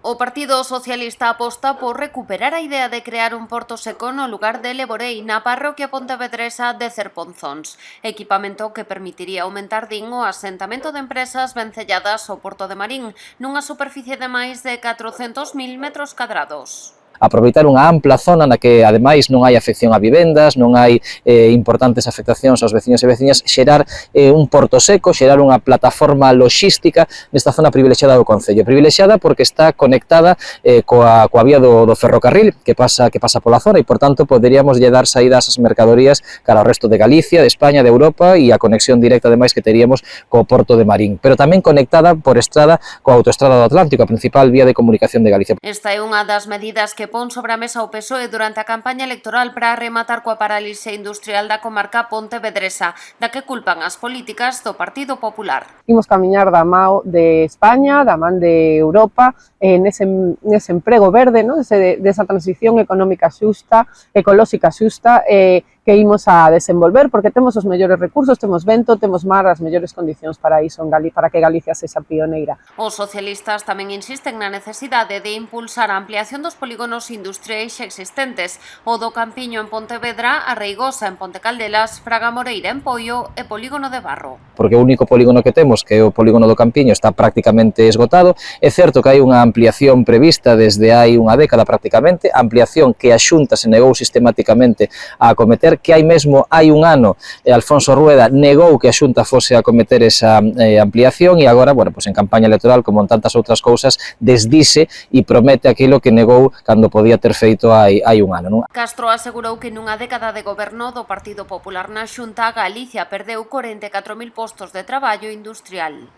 O Partido Socialista aposta por recuperar a idea de crear un porto seco no lugar de Leborei, na parroquia pontevedresa de Cerponzóns, equipamento que permitiría aumentar, din, o asentamento de empresas vencelladas ao Porto de Marín, nunha superficie de máis de 400.000 metros cadrados. Aproveitar unha ampla zona na que, ademais, non hai afección a vivendas, non hai importantes afectacións aos veciños e veciñas, xerar un porto seco, xerar unha plataforma logística nesta zona privilexiada do Concello. Privilexiada porque está conectada coa vía do ferrocarril que pasa pola zona e, por tanto, poderíamos lle dar saída ás mercadorías cara ao resto de Galicia, de España, de Europa e a conexión directa, ademais, que teríamos co Porto de Marín, pero tamén conectada por estrada coa autoestrada do Atlántico, a principal vía de comunicación de Galicia. Esta é unha das medidas que pon sobre a mesa o PSOE durante a campaña electoral para rematar coa parálise industrial da comarca pontevedresa, da que culpan as políticas do Partido Popular. Imos camiñar da mão de España, da man de Europa, nese emprego verde, ¿no? Desa transición económica xusta, ecolóxica xusta, que imos a desenvolver, porque temos os mellores recursos, temos vento, temos mar, as mellores condicións para iso, para que Galicia sexa pioneira. Os socialistas tamén insisten na necesidade de impulsar a ampliación dos polígonos industriais existentes, o do Campiño en Pontevedra, a Reigosa en Pontecaldelas, Fraga Moreira en Poio e Polígono de Barro. Porque o único polígono que temos, que é o polígono do Campiño, está prácticamente esgotado. É certo que hai unha ampliación prevista desde hai unha década prácticamente, ampliación que a Xunta se negou sistematicamente a acometer, que hai un ano Alfonso Rueda negou que a Xunta fose a acometer esa ampliación e agora, bueno, pues en campaña electoral, como en tantas outras cousas, desdice e promete aquilo que negou cando podía ter feito hai un ano, non? Castro asegurou que nunha década de goberno do Partido Popular na Xunta, Galicia perdeu 44.000 postos de traballo industrial.